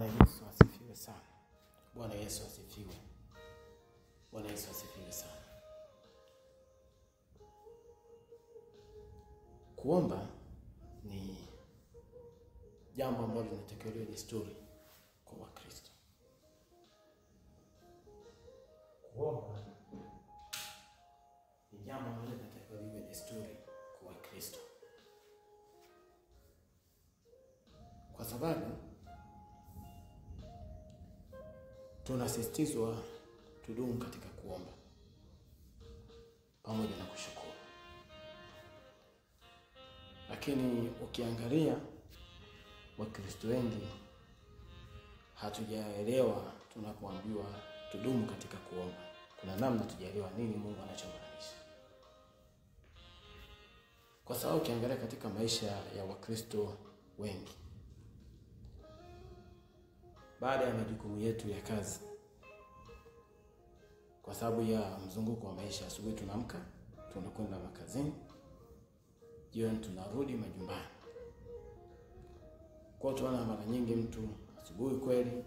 Bwana Yesu asifiwe sana. Bwana Yesu asifiwe. Bwana Yesu asifiwe sana. Kuomba ni jambo ambalo linatakiwa liwe desturi kwa Wakristo. Kuomba ni jambo ambalo linatakiwa liwe desturi kwa Wakristo. Kwa sababu tunasisitizwa tudumu katika kuomba pamoja na kushukuru. Lakini ukiangalia Wakristo wengi hatujaelewa tunapoambiwa tudumu katika kuomba. Kuna namna tujaelewa nini Mungu anachomaanisha. Kwa sababu ukiangalia katika maisha ya Wakristo wengi, baada ya majukumu yetu ya kazi, kwa sababu ya mzunguko wa maisha, asubuhi tunaamka, tunakwenda makazini, jioni tunarudi majumbani. Kwa tunaona mara nyingi mtu asubuhi kweli,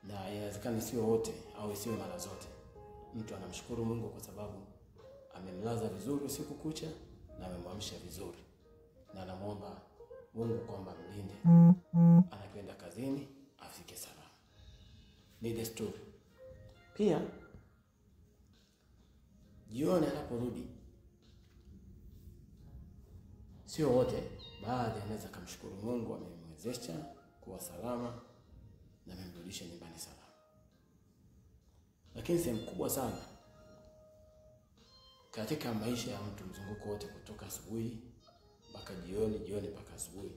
na inawezekana sio wote au sio mara zote, mtu anamshukuru Mungu kwa sababu amemlaza vizuri siku kucha na amemwamsha vizuri, na anamuomba Mungu kwamba mlinde anakwenda kazini afike salama. Ni desturi. Pia jioni anaporudi, sio wote, baadhi anaweza kumshukuru Mungu amemwezesha kuwa salama na amemrudisha nyumbani salama. Lakini sehemu kubwa sana katika maisha ya mtu, mzunguko wote kutoka asubuhi mpaka jioni, jioni mpaka asubuhi,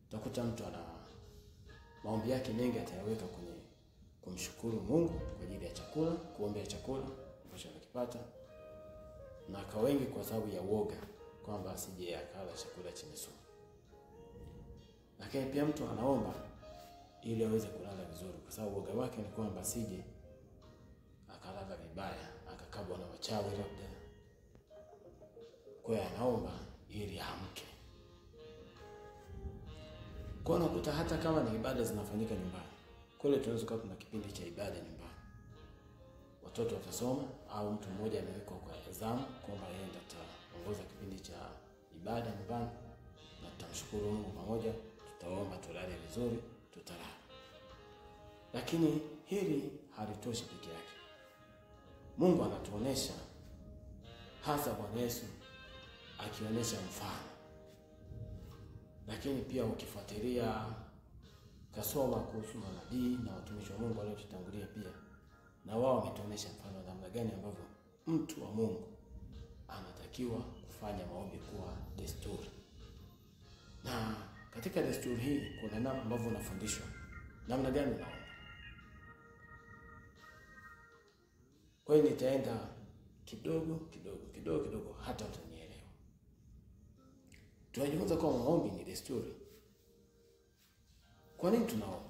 utakuta mtu ana maombi yake mengi atayaweka kwenye kumshukuru Mungu kwa ajili ya chakula, kuombea chakula ambacho anakipata, na kwa wengi kwa sababu ya uoga kwamba asije akala chakula chenye sumu. Lakini pia mtu anaomba ili aweze kulala vizuri, kwa sababu uoga wake ni kwamba asije akalala vibaya, akakabwa na wachawi labda. Kwa hiyo anaomba ili aamke. Kwa unakuta hata kama ni ibada zinafanyika nyumbani, kule tunaweza kuwa kuna kipindi cha ibada nyumbani, watoto watasoma au mtu mmoja amewekwa kwa exam kwamba yeye ndiye ataongoza kipindi cha ibada nyumbani, na tutamshukuru Mungu pamoja, tutaomba, tulale vizuri, tutalala. Lakini hili halitoshi peke yake. Mungu anatuonesha, hasa Bwana Yesu akionyesha mfano. Lakini pia ukifuatilia kasoma kuhusu manabii na watumishi wa Mungu waliotutangulia, pia na wao wametuonesha mfano namna gani ambavyo mtu wa Mungu anatakiwa kufanya maombi kuwa desturi. Na katika desturi hii kuna namna ambavyo unafundishwa namna gani unaomba. Kwa hiyo nitaenda kidogo hata utanielewa. Tunajifunza kwa maombi ni desturi. Kwa nini tunaomba?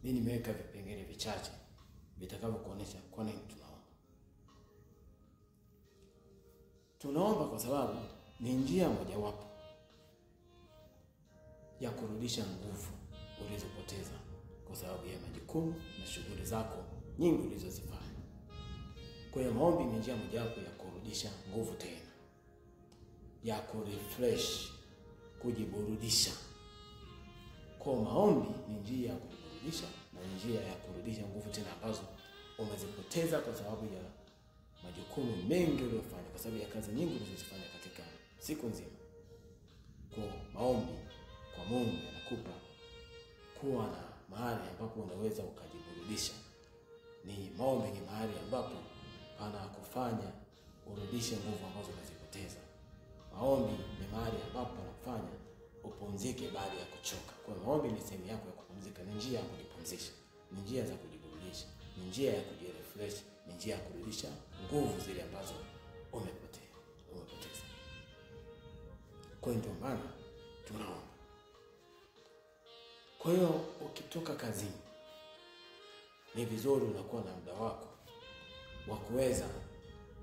Mimi nimeweka vipengele vichache vitakavyokuonesha kwa nini tunaomba. Tunaomba kwa sababu ni njia mojawapo ya kurudisha nguvu ulizopoteza kwa sababu ya majukumu na shughuli zako nyingi ulizozifanya. Kwa hiyo maombi ni njia mojawapo ya kurudisha nguvu tena, ya kurefresh, kujiburudisha. Kwa maombi ni njia ya kujiburudisha na njia ya kurudisha nguvu tena ambazo umezipoteza kwa sababu ya majukumu mengi uliyofanya, kwa sababu ya kazi nyingi ulizofanya katika siku nzima. Kwa maombi kwa Mungu anakupa kuwa na mahali ambapo unaweza ukajiburudisha. Ni maombi ni mahali ambapo anakufanya urudishe nguvu ambazo umezipoteza. Maombi ni mahali ambapo anakufanya upumzike baada ya kuchoka. Kwa maombi ni sehemu yako ya kupumzika, ni njia ya kujipumzisha, ni njia za kujiburudisha, ni njia ya kujirefresh, ni njia ya kurudisha nguvu zile ambazo umepoteza. Kwa hiyo ndio maana tunaomba. Kwa hiyo ukitoka kazini, ni vizuri unakuwa na muda wako wa kuweza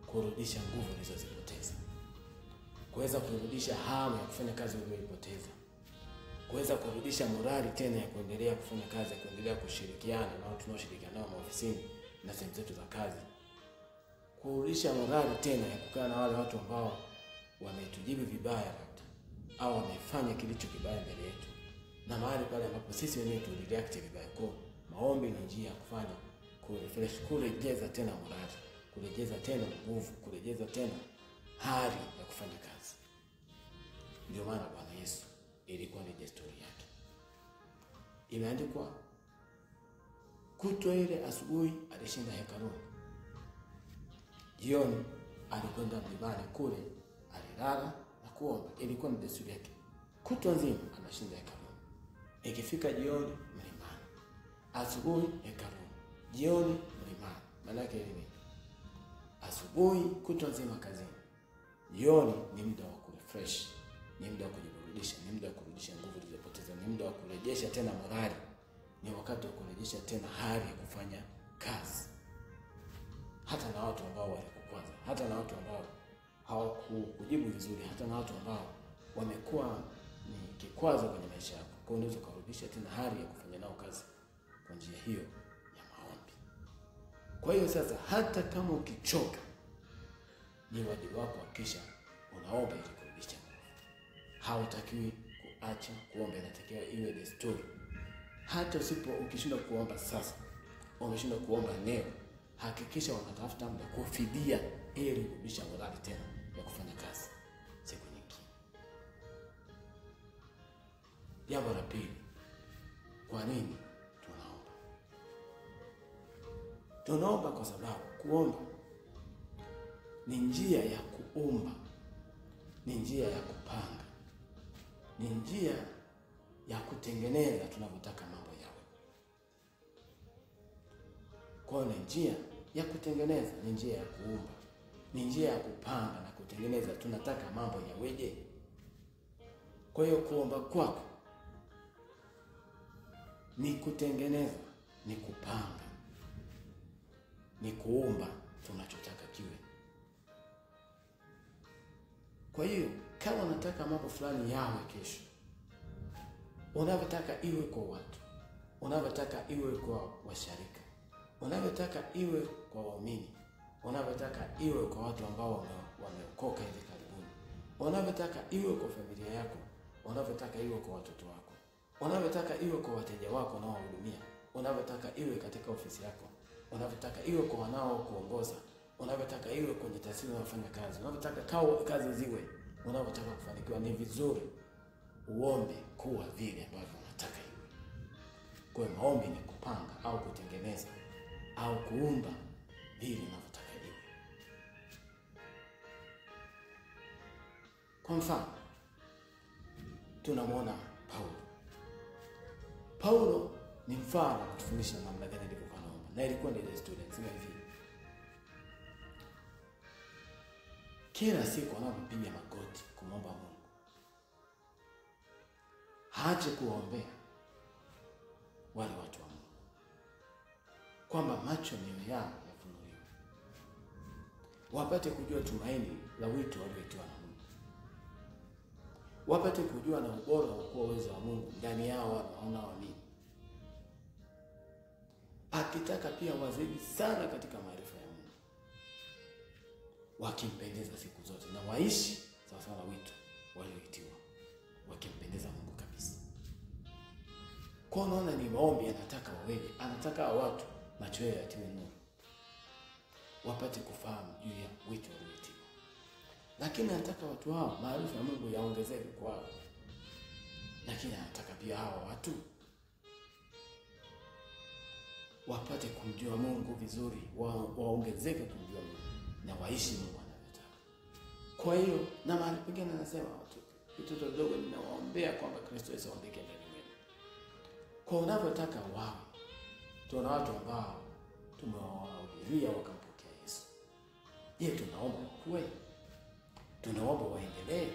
kurudisha nguvu ulizozipoteza, kuweza kurudisha hamu ya kufanya kazi uliyoipoteza, kuweza kurudisha morali tena ya kuendelea kufanya kazi, kuendelea kushirikiana na watu tunaoshirikiana nao ofisini na sehemu zetu za kazi. Kurudisha morali tena ya kukaa na wale watu ambao wametujibu vibaya labda au wamefanya kilicho kibaya mbele yetu, na mahali pale ambapo sisi wenyewe tulireact vibaya. Kwa maombi ni njia ya kufanya kurefresh, kurejeza tena morali, kurejeza tena nguvu, kurejeza tena hali ya kufanya kazi. Ndio maana Bwana Yesu ilikuwa ni desturi yake. Imeandikwa kutwa ile asubuhi alishinda hekaluni, jioni alikwenda mlimani kule, alilala na kuomba. Ilikuwa ni desturi yake, kutwa nzima anashinda hekaluni. Ikifika jioni mlimani, asubuhi hekaluni, jioni mlimani. Maana yake nini? Asubuhi kutwa nzima kazini, jioni ni muda wa kurefresh, ni muda wa kujiburudisha, ni muda wa kurudisha nguvu zilizopoteza, ni muda wa kurejesha tena morali, ni wakati wa kurejesha tena hali ya kufanya kazi. Hata na watu ambao walikukwaza, hata na watu ambao hawakujibu vizuri, hata na watu ambao wamekuwa ni kikwazo kwenye maisha yako, kwa unaweza kurudisha tena hali ya kufanya nao kazi kwa njia hiyo ya maombi. Kwa hiyo sasa, hata kama ukichoka, ni wajibu wako hakikisha unaomba ili kurudisha nguvu. Hautakiwi kuacha kuomba, inatakiwa iwe desturi. Hata ukishindwa kuomba sasa, umeshindwa kuomba leo, hakikisha unatafuta muda kufidia ili kurudisha morali tena ya kufanya kazi siku nyingine. Jambo la pili, kwa nini tunaomba? Tunaomba kwa sababu kuomba ni njia ya kuumba, ni njia ya kupanga, ni njia ya kutengeneza tunavyotaka mambo yawe. Kwa hiyo ni njia ya kutengeneza, ni njia ya kuumba, ni njia ya kupanga na kutengeneza tunataka mambo yaweje. Kwa hiyo kuomba kwako ni kutengeneza, ni kupanga, ni kuumba tunachotaka kiwe. Kwa hiyo kama unataka mambo fulani yawe kesho, unavyotaka iwe kwa watu, unavyotaka iwe kwa washarika, unavyotaka iwe kwa waumini, unavyotaka iwe kwa watu ambao wameokoka hivi karibuni, unavyotaka iwe kwa familia yako, unavyotaka iwe kwa watoto wako, unavyotaka iwe kwa wateja wako unaowahudumia, unavyotaka iwe katika ofisi yako, unavyotaka iwe kwa wanao kuongoza, unavyotaka iwe kwenye taasisi unayofanya kazi, unavyotaka kazi ziwe, unavyotaka kufanikiwa, ni vizuri uombe kuwa vile ambavyo unataka iwe. Kwa hiyo maombi ni kupanga au kutengeneza au kuumba vile unavyotaka iwe. Kwa mfano, tunamwona Paulo ni mfano kutufundisha namna gani alivyokuwa anaomba, na ilikuwa ni desturi hivi. Kila siku anapopiga magoti kumwomba Mungu, haache kuombea wale watu wa Mungu kwamba macho mioyo yao yafunuliwe, wapate kujua tumaini la wito walioitiwa na Mungu, wapate kujua na ubora wa uwezo wa Mungu ndani yao wanaoamini. Akitaka pia wazidi sana katika maarifa ya Mungu, wakimpendeza siku zote na waishi sawa sawa na wito walioitiwa, wakimpendeza Mungu kabisa. Kwa unaona ni maombi anataka waweje? Anataka watu macho yao yatiwe nuru, wapate kufahamu juu ya wito walioitiwa. Lakini anataka watu hao maarifa ya Mungu yaongezeke kwao. Lakini anataka pia hao watu wapate kumjua Mungu vizuri, waongezeke kumjua Mungu na waishi Mungu anavyotaka. Kwa hiyo na mahali pengine anasema watoto wadogo ninawaombea kwamba Kristo Yesu aondeke ndani yenu. Kwa unavyotaka wao, tuna watu ambao tumewahubiria wakampokea Yesu. Je, tunaomba kuwe? Tunaomba waendelee?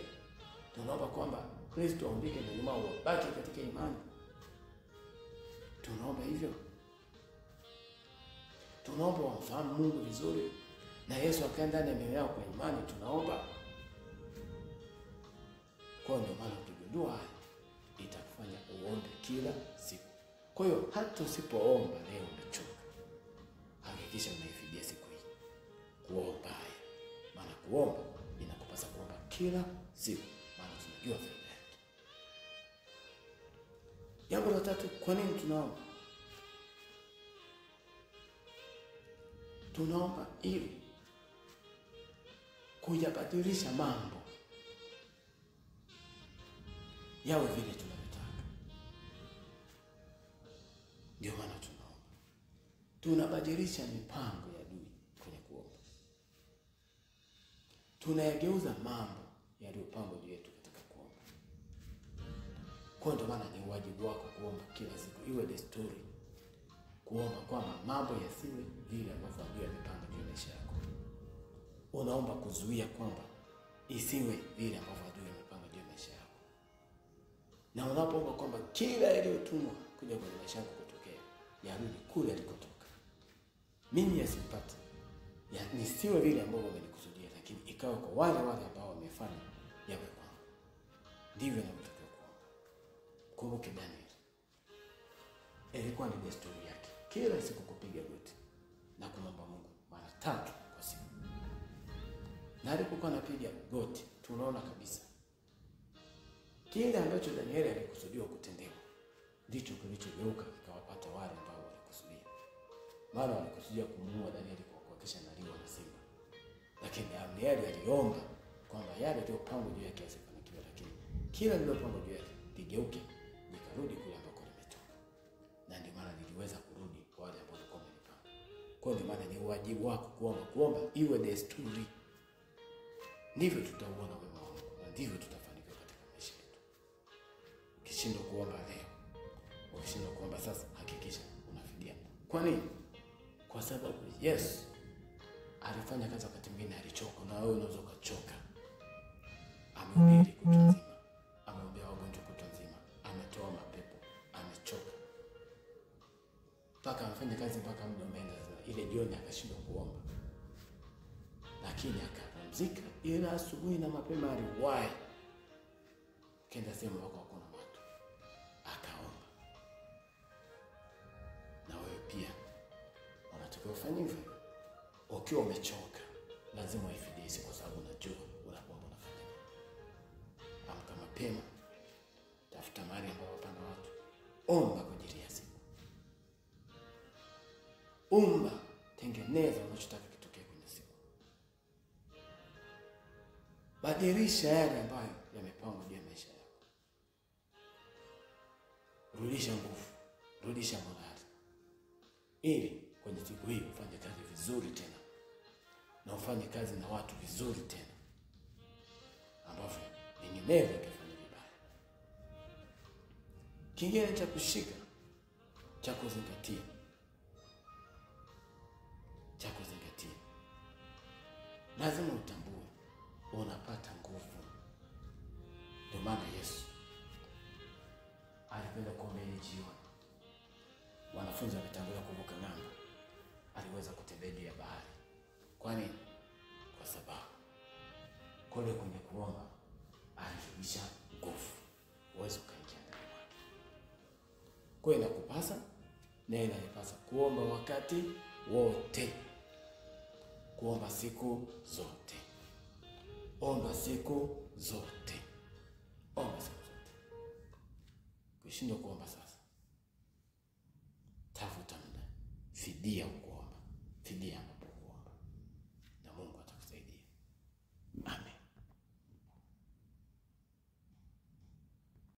Tunaomba kwamba Kristo aondeke ndani mwao, wabaki katika imani? Tunaomba hivyo? Tunaomba wamfahamu Mungu vizuri na Yesu akae ndani ya mioyo yao kwa imani? Tunaomba. Kwa ndio maana ukigundua itakufanya kila siku. Kwa hiyo hata usipoomba leo umechoka, hakikisha unaifidia siku hii kuomba haya. Maana kuomba inakupasa kuomba kila siku, maana tunajua faida yake. Jambo la tatu, kwa nini tunaomba? Tunaomba ili kuyabadilisha mambo yawe vile tunavyotaka. Ndio maana tunaomba. Tunabadilisha mipango ya adui kwenye kuomba. Tunayageuza mambo yaliyopangwa juu yetu katika kuomba. Kwa ndio maana ni wajibu wako kuomba kila siku, iwe desturi. Kuomba kwamba mambo yasiwe vile ambavyo adui amepanga juu ya maisha yako. Unaomba kuzuia kwamba isiwe vile ambavyo adui amepanga juu ya maisha yako. Na unapoomba kwamba kila yaliyotumwa kuja kwenye maisha yako kutokea yarudi kule alikotoka. Mimi yasipate, nisiwe vile ambavyo umenikusudia, lakini ikawa kwa wale ambao wamefanya yawe kwangu. Ndivyo ninavyotakiwa kuomba. Kumbuke Daniel, ilikuwa ni desturi yake kila siku kupiga goti na kumwomba Mungu mara 3 kwa siku. Na alipokuwa anapiga goti, tunaona kabisa kile ambacho Danieli alikusudiwa kutendewa ndicho kilichogeuka kikawapata wale ambao walikusudia. Maana walikusudia kumuua Danieli kwa kuhakikisha analiwa na simba. Lakini Danieli aliomba kwamba yale yaliyopangwa juu yake yasifanikiwe, lakini kila lililopangwa juu yake ligeuke likarudi kule ambako limetoka. Na ndio maana niliweza kurudi kwa wale ambao walikuwa wamenipanga. Kwa ndio maana ni wajibu wako kuomba iwe desturi. Ndivyo tutauona wema wa Mungu na ndivyo tutafanikiwa katika maisha yetu. Ukishindwa kuomba leo, ukishindwa kuomba sasa, hakikisha unafidia. Kwa nini? Kwa sababu Yesu alifanya kazi wakati mwingine alichoka, na wewe unaweza ukachoka. Amehubiri kutwa nzima, ameombea wagonjwa kutwa nzima, ametoa mapepo, amechoka. Mpaka amefanya kazi mpaka muda umeenda, ile jioni akashindwa kuomba. Lakini akapumzika, ila asubuhi na mapema aliwahi kenda sehemu ambako hakuna watu, akaomba. Na wewe pia unatakiwa ufanye hivyo. Ukiwa umechoka, lazima uifidie, kwa sababu unajua unapoomba unafanya nini. Amka mapema, tafuta mahali ambapo hapana watu, omba kwa ajili ya siku. Omba, tengeneza unachotaka kitokee kwenye siku. Badilisha yale ambayo yamepangwa juu ya maisha yako. Rudisha nguvu, rudisha morali, ili kwenye siku hii ufanye kazi vizuri tena, na ufanye kazi na watu vizuri tena, ambavyo vinginevyo ukifanya vibaya. Kingine cha kushika, cha kuzingatia, lazima utambue unapata nguvu. Ndio maana Yesu alipenda kuombea jioni. Wanafunzi wametangulia kuvuka ng'ambo, aliweza kutembea juu ya bahari. Kwa nini? Kwa sababu kule kwenye kuomba alirudisha nguvu, uwezo ukaingia ndani mwake. Kwa hiyo inakupasa na inanipasa kuomba wakati wote, kuomba siku zote. Omba siku zote. Omba siku zote. Ukishindwa kuomba sasa, tafuta muda, fidia kuomba, fidia.